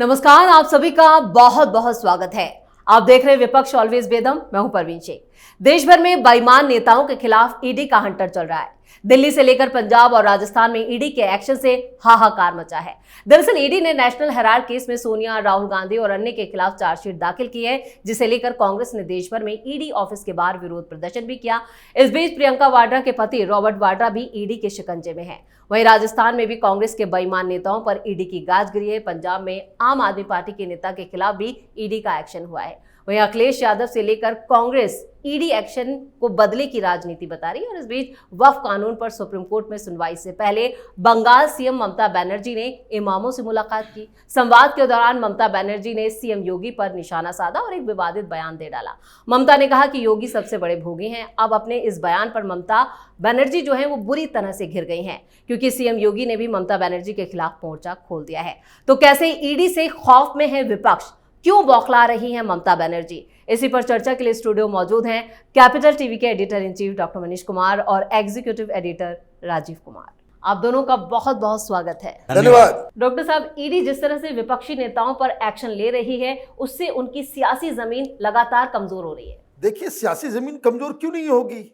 नमस्कार, आप सभी का बहुत बहुत स्वागत है। आप देख रहे हैं विपक्ष ऑलवेज बेदम। मैं हूं परवीन शेख। देश भर में बेईमान नेताओं के खिलाफ ईडी का हंटर चल रहा है। दिल्ली से लेकर पंजाब और राजस्थान में ईडी के एक्शन से हाहाकार मचा है। दरअसल ईडी ने नेशनल हेराल्ड केस में सोनिया, राहुल गांधी और अन्य के खिलाफ चार्जशीट दाखिल की है, जिसे लेकर कांग्रेस ने देश भर में ईडी ऑफिस के बाहर विरोध प्रदर्शन भी किया। इस बीच प्रियंका वाड्रा के पति रॉबर्ट वाड्रा भी ईडी के शिकंजे में है। वहीं राजस्थान में भी कांग्रेस के बेईमान नेताओं पर ईडी की गाज गिरी है। पंजाब में आम आदमी पार्टी के नेता के खिलाफ भी ईडी का एक्शन हुआ है। वहीं अखिलेश यादव से लेकर कांग्रेस ईडी एक्शन को बदले की राजनीति बता रही है। और इस बीच वक्फ कानून पर सुप्रीम कोर्ट में सुनवाई से पहले बंगाल सीएम ममता बनर्जी ने इमामों से मुलाकात की। संवाद के दौरान ममता बनर्जी ने सीएम योगी पर निशाना साधा और एक विवादित बयान दे डाला। ममता ने कहा कि योगी सबसे बड़े भोगी हैं। अब अपने इस बयान पर ममता बनर्जी जो है वो बुरी तरह से घिर गई हैं, क्योंकि सीएम योगी ने भी ममता बनर्जी के खिलाफ मोर्चा खोल दिया है। तो कैसे ईडी से खौफ में है विपक्ष, क्यों बौखला रही हैं ममता बनर्जी? इसी पर चर्चा के लिए स्टूडियो मौजूद हैं कैपिटल टीवी के editor in chief doctor Manish Kumar और एग्जीक्यूटिव एडिटर राजीव कुमार। आप दोनों का बहुत बहुत स्वागत है। धन्यवाद। डॉक्टर साहब, ईडी जिस तरह से विपक्षी नेताओं पर एक्शन ले रही है, उससे उनकी सियासी जमीन लगातार कमजोर हो रही है। देखिए, सियासी जमीन कमजोर क्यों नहीं होगी?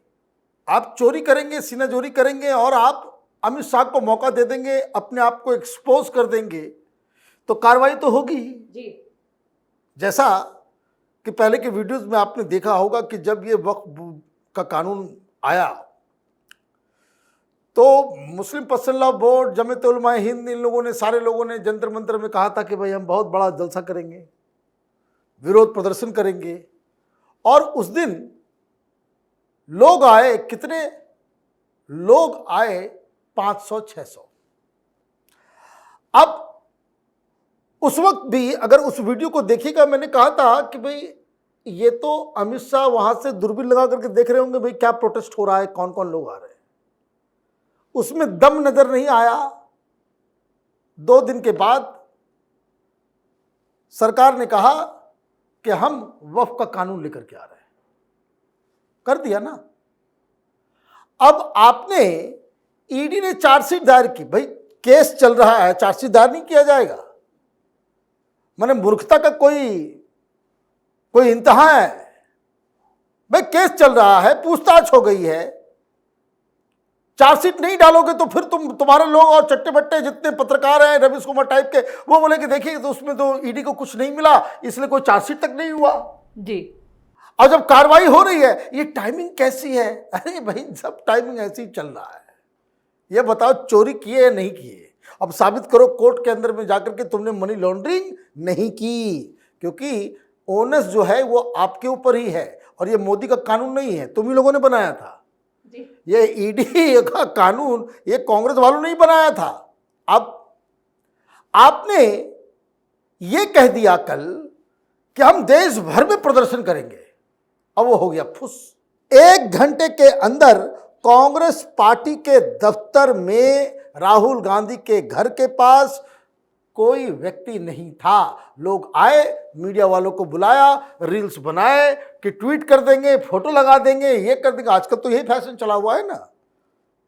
आप चोरी करेंगे, सीनाजोरी करेंगे और आप अमित शाह को मौका दे देंगे, अपने आप को एक्सपोज कर देंगे, तो कार्रवाई तो होगी जी। जैसा कि पहले के वीडियोस में आपने देखा होगा कि जब ये वक्फ का कानून आया तो मुस्लिम personal law board, Jamiat Ulama Hind, इन लोगों ने, सारे लोगों ने जंतर मंतर में कहा था कि भाई हम बहुत बड़ा जलसा करेंगे, विरोध प्रदर्शन करेंगे। और उस दिन लोग आए, कितने लोग आए? 500-600। अब उस वक्त भी अगर उस वीडियो को देखिएगा, मैंने कहा था कि भाई ये तो अमित शाह वहां से दूरबीन लगा करके देख रहे होंगे भाई क्या प्रोटेस्ट हो रहा है, कौन कौन लोग आ रहे हैं। उसमें दम नजर नहीं आया। 2 दिन के बाद सरकार ने कहा कि हम वक्फ का कानून लेकर के आ रहे हैं, कर दिया ना। अब आपने, ईडी ने चार्जशीट दायर की, भाई केस चल रहा है, चार्जशीट दायर नहीं किया जाएगा? माने मूर्खता का कोई इंतहा है? भाई केस चल रहा है, पूछताछ हो गई है, चार्जशीट नहीं डालोगे तो फिर तुम्हारे लोग और चट्टे बट्टे जितने पत्रकार हैं रवीश कुमार टाइप के, वो बोले कि देखिए तो उसमें तो ईडी को कुछ नहीं मिला, इसलिए कोई चार्जशीट तक नहीं हुआ जी। और जब कार्रवाई हो रही है, ये टाइमिंग कैसी है? अरे भाई सब टाइमिंग ऐसी ही चल रहा है। ये बताओ चोरी किए या नहीं किए? अब साबित करो कोर्ट के अंदर में जाकर के तुमने मनी लॉन्ड्रिंग नहीं की, क्योंकि ओनस जो है वो आपके ऊपर ही है और ये मोदी का कानून नहीं है, तुम ही लोगों ने बनाया था जी। ये ईडी का कानून ये कांग्रेस वालों ने ही बनाया था। अब आपने ये कह दिया कल कि हम देश भर में प्रदर्शन करेंगे, अब वो हो गया फुस। 1 घंटे के अंदर कांग्रेस पार्टी के दफ्तर में, राहुल गांधी के घर के पास कोई व्यक्ति नहीं था। लोग आए, मीडिया वालों को बुलाया, रील्स बनाए कि ट्वीट कर देंगे, फोटो लगा देंगे, ये कर देंगे। आजकल तो यही फैशन चला हुआ है ना।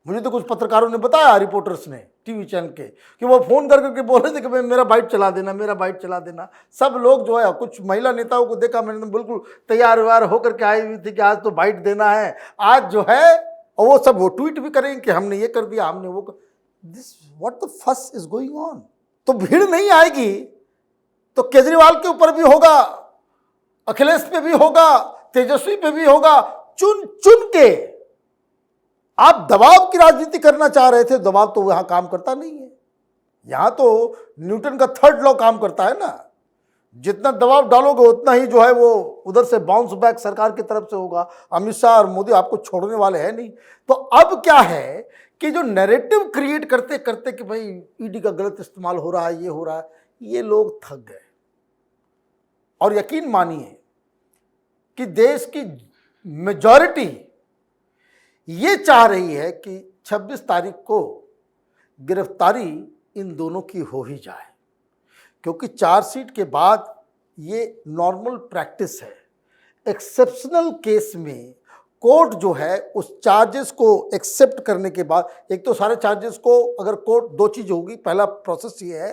मुझे तो कुछ पत्रकारों ने बताया, रिपोर्टर्स ने टीवी चैनल के, कि वो फोन कर करके बोल रहे थे कि मेरा बाइट चला देना, मेरा बाइट चला देना। सब लोग जो है, कुछ महिला नेताओं को देखा मैंने, बिल्कुल तैयार व्यार होकर के आई हुई थी कि आज तो बाइट देना है, आज जो है, और वो सब वो ट्वीट भी करेंगे कि हमने ये कर दिया, हमने वो कर। दिस व्हाट द फस इज गोइंग ऑन। तो भीड़ नहीं आएगी तो केजरीवाल के ऊपर भी होगा, अखिलेश पे भी होगा, तेजस्वी पे भी होगा। चुन चुन के आप दबाव की राजनीति करना चाह रहे थे, दबाव तो यहां काम करता नहीं है। यहां तो न्यूटन का 3rd लॉ काम करता है ना, जितना दबाव डालोगे उतना ही जो है वो उधर से बाउंस बैक सरकार की तरफ से होगा। अमित शाह और मोदी आपको छोड़ने वाले हैं नहीं। तो अब क्या है कि जो नैरेटिव क्रिएट करते करते कि भाई ईडी का गलत इस्तेमाल हो रहा है, ये हो रहा है, ये लोग थक गए। और यकीन मानिए कि देश की मेजॉरिटी ये चाह रही है कि 26 तारीख को गिरफ्तारी इन दोनों की हो ही जाए, क्योंकि चार्जशीट के बाद ये नॉर्मल प्रैक्टिस है। एक्सेप्शनल केस में कोर्ट जो है उस चार्जेस को एक्सेप्ट करने के बाद, एक तो सारे चार्जेस को अगर कोर्ट, 2 चीज़ होगी। पहला प्रोसेस ये है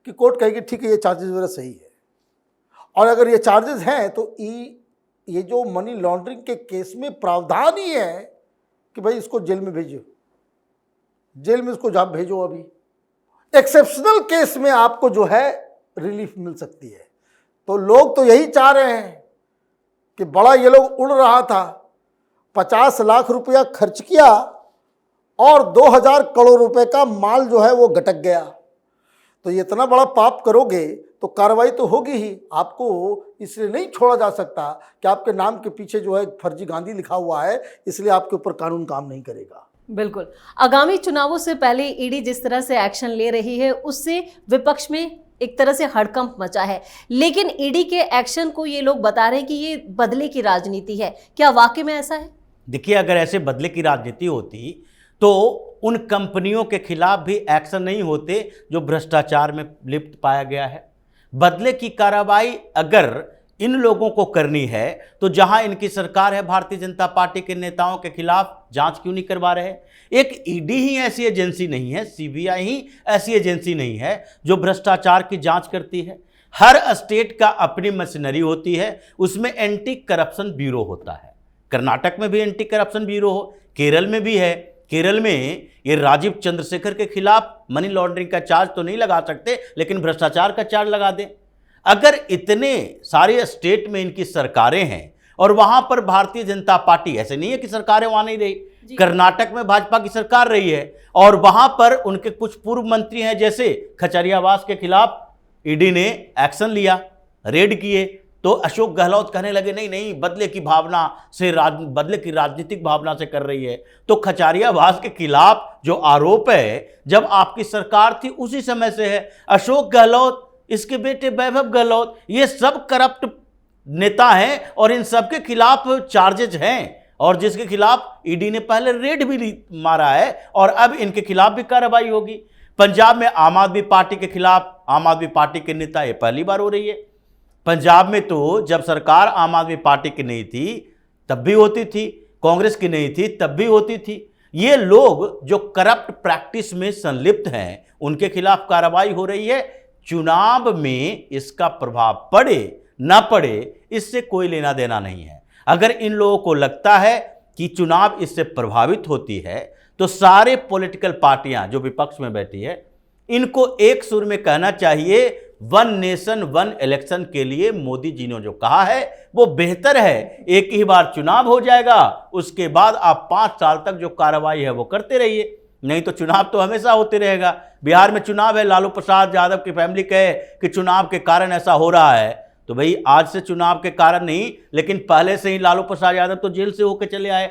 कि कोर्ट कहेगी ठीक है ये चार्जेस वगैरह सही है, और अगर ये चार्जेस हैं तो ये जो मनी लॉन्ड्रिंग के केस में प्रावधान ही है कि भाई इसको जेल में भेजो, जेल में इसको जहाँ भेजो। अभी एक्सेप्शनल केस में आपको जो है रिलीफ मिल सकती है। तो लोग तो यही चाह रहे हैं कि बड़ा ये लोग उड़ रहा था, 50 लाख रुपया खर्च किया और 2000 करोड़ रुपए का माल जो है वो गटक गया। तो ये इतना बड़ा पाप करोगे तो कार्रवाई तो होगी ही। आपको इसलिए नहीं छोड़ा जा सकता कि आपके नाम के पीछे जो है फर्जी गांधी लिखा हुआ है, इसलिए आपके ऊपर कानून काम नहीं करेगा। बिल्कुल। आगामी चुनावों से पहले ईडी जिस तरह से एक्शन ले रही है उससे विपक्ष में एक तरह से हड़कंप मचा है, लेकिन ईडी के एक्शन को ये लोग बता रहे हैं कि ये बदले की राजनीति है। क्या वाकई में ऐसा है? देखिए, अगर ऐसे बदले की राजनीति होती तो उन कंपनियों के खिलाफ भी एक्शन नहीं होते जो भ्रष्टाचार में लिप्त पाया गया है। बदले की कार्रवाई अगर इन लोगों को करनी है तो जहां इनकी सरकार है, भारतीय जनता पार्टी के नेताओं के खिलाफ जांच क्यों नहीं करवा रहे? एक ईडी ही ऐसी एजेंसी नहीं है, सीबीआई ही ऐसी एजेंसी नहीं है जो भ्रष्टाचार की जांच करती है। हर स्टेट का अपनी मशीनरी होती है, उसमें एंटी करप्शन ब्यूरो होता है। कर्नाटक में भी एंटी करप्शन ब्यूरो हो, केरल में भी है। केरल में ये राजीव चंद्रशेखर के खिलाफ मनी लॉन्ड्रिंग का चार्ज तो नहीं लगा सकते, लेकिन भ्रष्टाचार का चार्ज लगा दें। अगर इतने सारे स्टेट में इनकी सरकारें हैं और वहां पर भारतीय जनता पार्टी, ऐसे नहीं है कि सरकारें वहां नहीं रही, कर्नाटक में भाजपा की सरकार रही है और वहां पर उनके कुछ पूर्व मंत्री हैं, जैसे खचरियावास के खिलाफ ईडी ने एक्शन लिया, रेड किए। तो अशोक गहलोत कहने लगे नहीं नहीं, बदले की भावना से बदले की राजनीतिक भावना से कर रही है। तो खचरियावास के खिलाफ जो आरोप है जब आपकी सरकार थी उसी समय से है। अशोक गहलोत, इसके बेटे वैभव गहलोत, ये सब करप्ट नेता हैं और इन सब के खिलाफ चार्जेज हैं, और जिसके खिलाफ ईडी ने पहले रेड भी मारा है और अब इनके खिलाफ भी कार्रवाई होगी। पंजाब में आम आदमी पार्टी के खिलाफ, आम आदमी पार्टी के नेता, ये पहली बार हो रही है। पंजाब में तो जब सरकार आम आदमी पार्टी की नहीं थी तब भी होती थी, कांग्रेस की नहीं थी तब भी होती थी। ये लोग जो करप्ट प्रैक्टिस में संलिप्त हैं उनके खिलाफ कार्रवाई हो रही है। चुनाव में इसका प्रभाव पड़े ना पड़े इससे कोई लेना देना नहीं है। अगर इन लोगों को लगता है कि चुनाव इससे प्रभावित होती है तो सारे पॉलिटिकल पार्टियां जो विपक्ष में बैठी है इनको एक सुर में कहना चाहिए, वन नेशन वन इलेक्शन के लिए मोदी जी ने जो कहा है वो बेहतर है। एक ही बार चुनाव हो जाएगा, उसके बाद आप 5 साल तक जो कार्रवाई है वो करते रहिए, नहीं तो चुनाव तो हमेशा होते रहेगा। बिहार में चुनाव है, लालू प्रसाद यादव की फैमिली कहे कि चुनाव के कारण ऐसा हो रहा है, तो भाई आज से चुनाव के कारण नहीं, लेकिन पहले से ही लालू प्रसाद यादव तो जेल से होकर चले आए।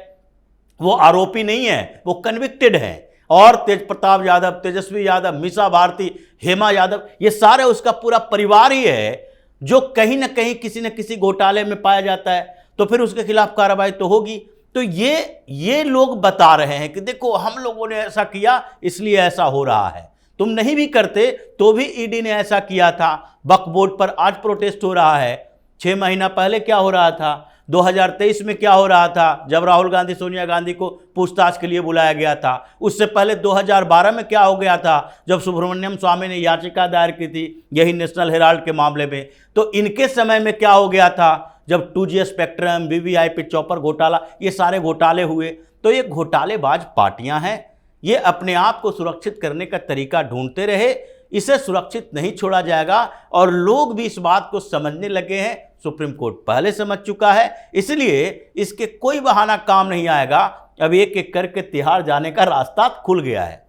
वो आरोपी नहीं है, वो कन्विक्टेड है। और तेज प्रताप यादव, तेजस्वी यादव, मीसा भारती, हेमा यादव, ये सारे उसका पूरा परिवार ही है जो कहीं ना कहीं किसी न किसी घोटाले में पाया जाता है, तो फिर उसके खिलाफ कार्रवाई तो होगी। तो ये लोग बता रहे हैं कि देखो हम लोगों ने ऐसा किया इसलिए ऐसा हो रहा है। तुम नहीं भी करते तो भी ईडी ने ऐसा किया था। वक्फ बोर्ड पर आज प्रोटेस्ट हो रहा है। 6 महीना पहले क्या हो रहा था, 2023 में क्या हो रहा था जब राहुल गांधी सोनिया गांधी को पूछताछ के लिए बुलाया गया था। उससे पहले 2012 में क्या हो गया था जब सुब्रमण्यम स्वामी ने याचिका दायर की थी यही नेशनल हेराल्ड के मामले में। तो इनके समय में क्या हो गया था जब 2G स्पेक्ट्रम, वीवीआईपी चौपर घोटाला, ये सारे घोटाले हुए। तो ये घोटालेबाज पार्टियां हैं, ये अपने आप को सुरक्षित करने का तरीका ढूंढते रहे, इसे सुरक्षित नहीं छोड़ा जाएगा। और लोग भी इस बात को समझने लगे हैं, सुप्रीम कोर्ट पहले समझ चुका है, इसलिए इसके कोई बहाना काम नहीं आएगा। अब एक एक करके तिहाड़ जाने का रास्ता खुल गया है।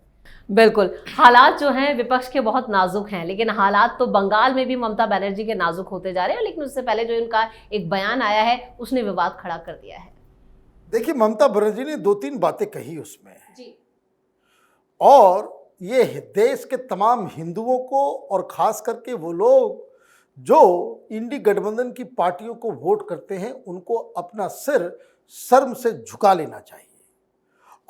बिल्कुल, हालात जो हैं विपक्ष के बहुत नाजुक हैं, लेकिन हालात तो बंगाल में भी ममता बनर्जी के नाजुक होते जा रहे हैं। लेकिन उससे पहले जो इनका एक बयान आया है उसने विवाद खड़ा कर दिया है। देखिए, ममता बनर्जी ने 2-3 बातें कही उसमें जी, और ये देश के तमाम हिंदुओं को और खास करके वो लोग जो इंडी गठबंधन की पार्टियों को वोट करते हैं उनको अपना सिर शर्म से झुका लेना चाहिए।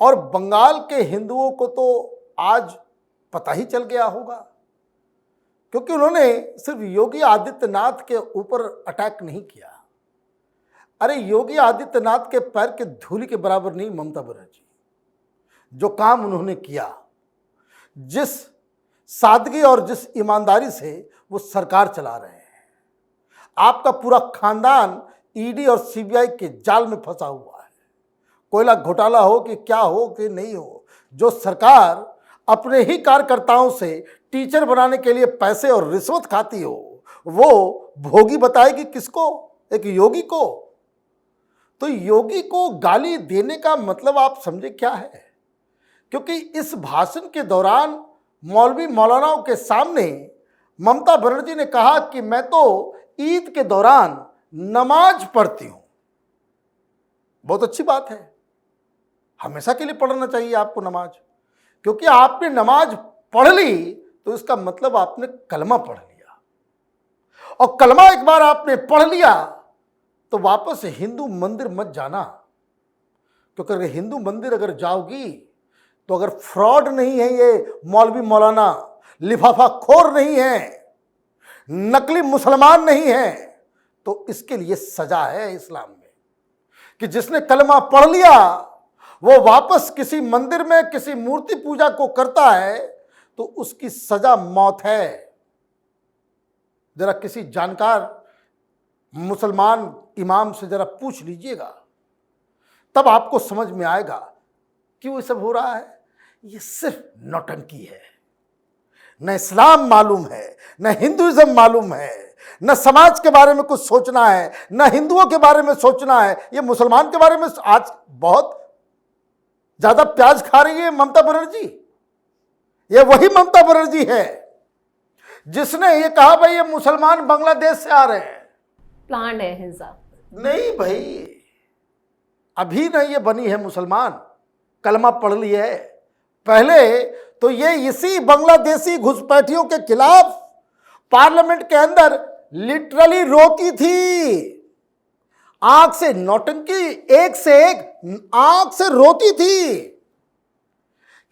और बंगाल के हिंदुओं को तो आज पता ही चल गया होगा, क्योंकि उन्होंने सिर्फ योगी आदित्यनाथ के ऊपर अटैक नहीं किया। अरे योगी आदित्यनाथ के पैर के धूली के बराबर नहीं ममता बनर्जी। जो काम उन्होंने किया, जिस सादगी और जिस ईमानदारी से वो सरकार चला रहे हैं। आपका पूरा खानदान ईडी और सीबीआई के जाल में फंसा हुआ है। कोयला घोटाला हो कि क्या हो कि नहीं हो, जो सरकार अपने ही कार्यकर्ताओं से टीचर बनाने के लिए पैसे और रिश्वत खाती हो, वो भोगी बताएगी किसको? एक योगी को। तो योगी को गाली देने का मतलब आप समझे क्या है? क्योंकि इस भाषण के दौरान मौलवी मौलानाओं के सामने ममता बनर्जी ने कहा कि मैं तो ईद के दौरान नमाज पढ़ती हूं। बहुत अच्छी बात है, हमेशा के लिए पढ़ना चाहिए आपको नमाज, क्योंकि आपने नमाज पढ़ ली तो इसका मतलब आपने कलमा पढ़ लिया, और कलमा एक बार आपने पढ़ लिया तो वापस हिंदू मंदिर मत जाना। क्योंकि अगर हिंदू मंदिर अगर जाओगी तो अगर फ्रॉड नहीं है, ये मौलवी मौलाना लिफाफा खोर नहीं है, नकली मुसलमान नहीं है, तो इसके लिए सजा है इस्लाम में कि जिसने कलमा पढ़ लिया वो वापस किसी मंदिर में किसी मूर्ति पूजा को करता है तो उसकी सजा मौत है। जरा किसी जानकार मुसलमान इमाम से जरा पूछ लीजिएगा, तब आपको समझ में आएगा क्यों ये सब हो रहा है। ये सिर्फ नौटंकी है। न इस्लाम मालूम है, न हिंदुइज्म मालूम है, न समाज के बारे में कुछ सोचना है, न हिंदुओं के बारे में सोचना है। ये मुसलमान के बारे में आज बहुत ज्यादा प्याज खा रही है ममता बनर्जी। ये वही ममता बनर्जी है जिसने ये कहा भाई ये मुसलमान बांग्लादेश से आ रहे हैं, प्लान है हिंसा। नहीं भाई, अभी नहीं ये बनी है मुसलमान, कलमा पढ़ ली है। पहले तो ये इसी बांग्लादेशी घुसपैठियों के खिलाफ पार्लियामेंट के अंदर लिटरली रोती थी। आंख से नौटंकी, एक से एक आंख से रोती थी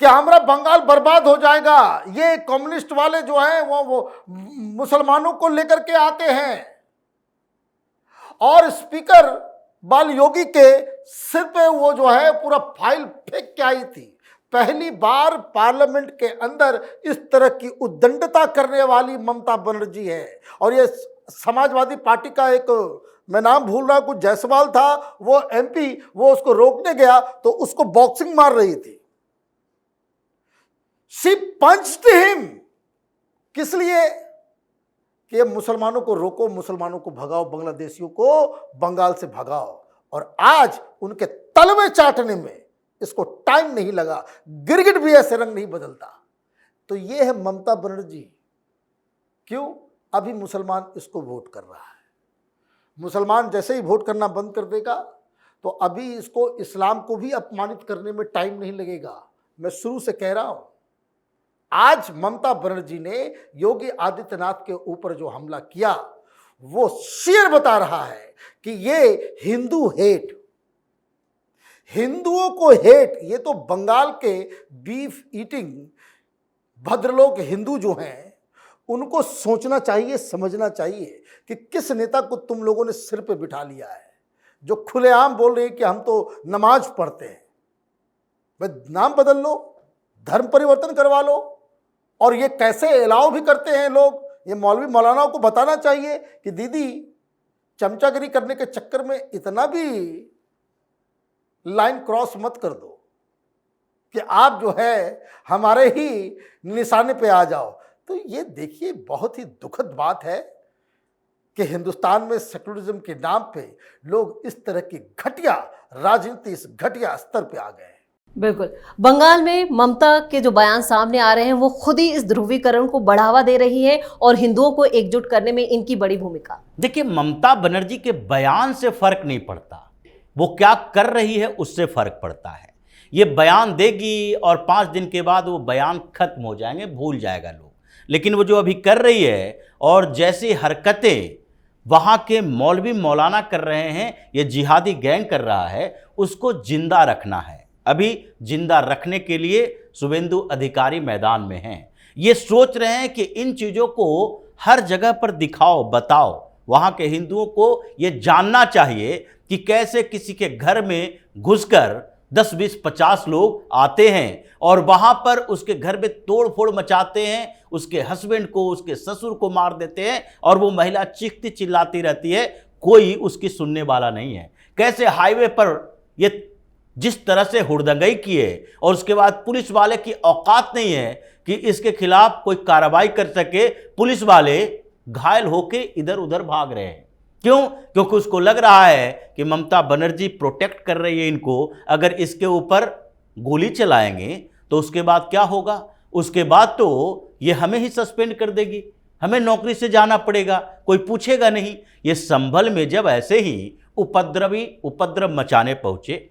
कि हमारा बंगाल बर्बाद हो जाएगा। ये कम्युनिस्ट वाले जो हैं वो मुसलमानों को लेकर के आते हैं, और स्पीकर बाल योगी के सिर पे वो जो है पूरा फाइल फेंक के आई थी। पहली बार पार्लियामेंट के अंदर इस तरह की उद्दंडता करने वाली ममता बनर्जी है। और ये समाजवादी पार्टी का एक, मैं नाम भूल रहा हूं, कुछ जायसवाल था, वो एमपी, वो उसको रोकने गया तो उसको बॉक्सिंग मार रही थी। She punched him. किस लिए? कि मुसलमानों को रोको, मुसलमानों को भगाओ, बांग्लादेशियों को बंगाल से भगाओ। और आज उनके तलवे चाटने में इसको टाइम नहीं लगा, गिरगिट भी ऐसे रंग नहीं बदलता। तो ये है ममता बनर्जी। क्यों? अभी मुसलमान इसको वोट कर रहा है। मुसलमान जैसे ही वोट करना बंद कर देगा तो अभी इसको इस्लाम को भी अपमानित करने में टाइम नहीं लगेगा। मैं शुरू से कह रहा हूं, आज ममता बनर्जी ने योगी आदित्यनाथ के ऊपर जो हमला किया वो शेर बता रहा है कि ये हिंदू हेट, हिंदुओं को हेट। ये तो बंगाल के बीफ ईटिंग भद्रलोक हिंदू जो हैं उनको सोचना चाहिए, समझना चाहिए कि किस नेता को तुम लोगों ने सिर पे बिठा लिया है, जो खुलेआम बोल रहे हैं कि हम तो नमाज पढ़ते हैं। भाई नाम बदल लो, धर्म परिवर्तन करवा लो। और ये कैसे अलाउ भी करते हैं लोग। ये मौलवी मौलानाओं को बताना चाहिए कि दीदी चमचागिरी करने के चक्कर में इतना भी लाइन क्रॉस मत कर दो कि आप जो है हमारे ही निशाने पे आ जाओ। तो ये देखिए बहुत ही दुखद बात है कि हिंदुस्तान में सेकुलरिज्म के नाम पे लोग इस तरह की घटिया राजनीति, इस घटिया स्तर पे आ गए हैं। बिल्कुल, बंगाल में ममता के जो बयान सामने आ रहे हैं वो खुद ही इस ध्रुवीकरण को बढ़ावा दे रही है और हिंदुओं को एकजुट करने में इनकी बड़ी भूमिका। देखिए, ममता बनर्जी के बयान से फर्क नहीं पड़ता, वो क्या कर रही है उससे फर्क पड़ता है। ये बयान देगी और 5 दिन के बाद वो बयान खत्म हो जाएंगे, भूल जाएगा लोग। लेकिन वो जो अभी कर रही है और जैसी हरकतें वहाँ के मौलवी मौलाना कर रहे हैं, ये जिहादी गैंग कर रहा है, उसको जिंदा रखना है। अभी जिंदा रखने के लिए शुभेंदु अधिकारी मैदान में हैं। ये सोच रहे हैं कि इन चीज़ों को हर जगह पर दिखाओ, बताओ। वहाँ के हिंदुओं को ये जानना चाहिए कि कैसे किसी के घर में घुसकर 10, 20, 50 लोग आते हैं और वहाँ पर उसके घर में तोड़ फोड़ मचाते हैं, उसके हस्बैंड को, उसके ससुर को मार देते हैं और वो महिला चीखती चिल्लाती रहती है, कोई उसकी सुनने वाला नहीं है। कैसे हाईवे पर ये जिस तरह से हुड़दंगई किए और उसके बाद पुलिस वाले की औकात नहीं है कि इसके खिलाफ कोई कार्रवाई कर सके, पुलिस वाले घायल होके इधर उधर भाग रहे हैं। क्यों? क्योंकि उसको लग रहा है कि ममता बनर्जी प्रोटेक्ट कर रही है इनको, अगर इसके ऊपर गोली चलाएंगे तो उसके बाद क्या होगा? उसके बाद तो ये हमें ही सस्पेंड कर देगी, हमें नौकरी से जाना पड़ेगा, कोई पूछेगा नहीं। ये संभल में जब ऐसे ही उपद्रव मचाने पहुंचे,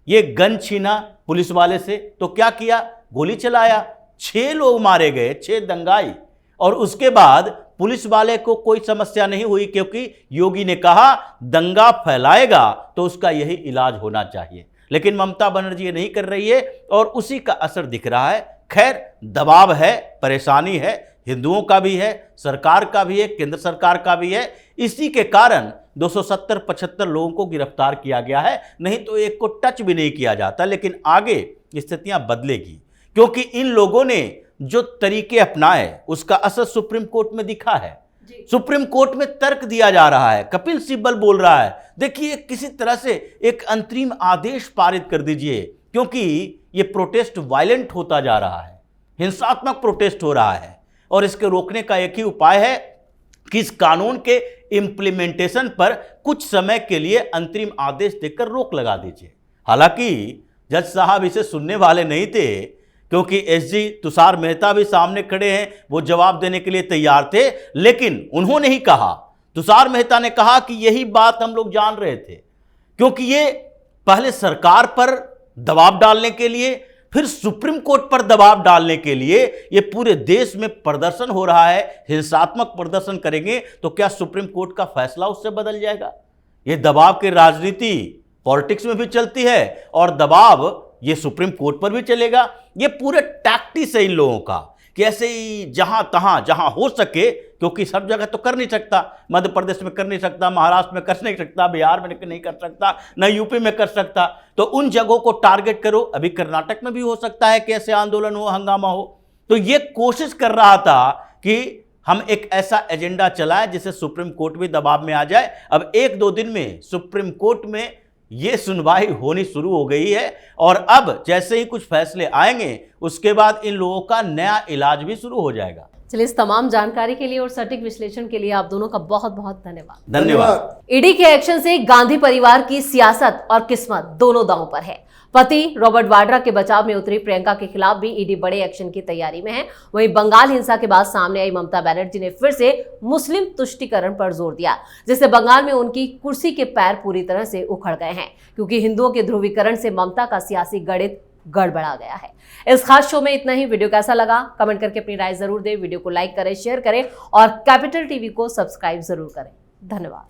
ये गन छीना पुलिस वाले से, तो क्या किया? गोली चलाया, 6 लोग मारे गए, 6 दंगाई। और उसके बाद पुलिस वाले को कोई समस्या नहीं हुई, क्योंकि योगी ने कहा दंगा फैलाएगा तो उसका यही इलाज होना चाहिए। लेकिन ममता बनर्जी ये नहीं कर रही है और उसी का असर दिख रहा है। खैर, दबाव है, परेशानी है, हिंदुओं का भी है, सरकार का भी है, केंद्र सरकार का भी है। इसी के कारण 270-75 लोगों को गिरफ्तार किया गया है, नहीं तो एक को टच भी नहीं किया जाता। लेकिन आगे स्थितियां बदलेगी, क्योंकि इन लोगों ने जो तरीके अपनाए उसका असर सुप्रीम कोर्ट में दिखा है। सुप्रीम कोर्ट में तर्क दिया जा रहा है, कपिल सिब्बल बोल रहा है, देखिए किसी तरह से एक अंतरिम आदेश पारित कर दीजिए, क्योंकि ये प्रोटेस्ट वायलेंट होता जा रहा है, हिंसात्मक प्रोटेस्ट हो रहा है। और इसके रोकने का एक ही उपाय है कि इस कानून के इंप्लीमेंटेशन पर कुछ समय के लिए अंतरिम आदेश देकर रोक लगा दीजिए। हालांकि जज साहब इसे सुनने वाले नहीं थे, क्योंकि एसजी तुषार मेहता भी सामने खड़े हैं, वो जवाब देने के लिए तैयार थे, लेकिन उन्होंने ही कहा, तुषार मेहता ने कहा कि यही बात हम लोग जान रहे थे, क्योंकि ये पहले सरकार पर दबाव डालने के लिए, फिर सुप्रीम कोर्ट पर दबाव डालने के लिए ये पूरे देश में प्रदर्शन हो रहा है। हिंसात्मक प्रदर्शन करेंगे तो क्या सुप्रीम कोर्ट का फैसला उससे बदल जाएगा? ये दबाव की राजनीति पॉलिटिक्स में भी चलती है और दबाव ये सुप्रीम कोर्ट पर भी चलेगा। ये पूरे टैक्टिस है इन लोगों का कि ऐसे ही जहां तहां जहां हो सके, क्योंकि सब जगह तो कर नहीं सकता, मध्य प्रदेश में कर नहीं सकता, महाराष्ट्र में कर नहीं सकता, बिहार में नहीं कर सकता, न यूपी में कर सकता, तो उन जगहों को टारगेट करो। अभी कर्नाटक में भी हो सकता है कि ऐसे आंदोलन हो, हंगामा हो। तो ये कोशिश कर रहा था कि हम एक ऐसा एजेंडा चलाएं जिससे सुप्रीम कोर्ट भी दबाव में आ जाए। अब 1-2 दिन में सुप्रीम कोर्ट में ये सुनवाई होनी शुरू हो गई है और अब जैसे ही कुछ फैसले आएंगे उसके बाद इन लोगों का नया इलाज भी शुरू हो जाएगा। चलिए, इस तमाम जानकारी के लिए और सटीक विश्लेषण के लिए आप दोनों का बहुत बहुत धन्यवाद। धन्यवाद। ईडी के एक्शन से गांधी परिवार की सियासत और किस्मत दोनों दांव पर है। पति रॉबर्ट वाड्रा के बचाव में उतरी प्रियंका के खिलाफ भी ईडी बड़े एक्शन की तैयारी में है। वहीं बंगाल हिंसा के बाद सामने आई ममता बनर्जी ने फिर से मुस्लिम तुष्टीकरण पर जोर दिया, जिससे बंगाल में उनकी कुर्सी के पैर पूरी तरह से उखड़ गए हैं, क्योंकि हिंदुओं के ध्रुवीकरण से ममता का सियासी गणित गड़बड़ा गया है। इस खास शो में इतना ही। वीडियो कैसा लगा कमेंट करके अपनी राय जरूर दें। वीडियो को लाइक करें, शेयर करें और कैपिटल टीवी को सब्सक्राइब जरूर करें। धन्यवाद।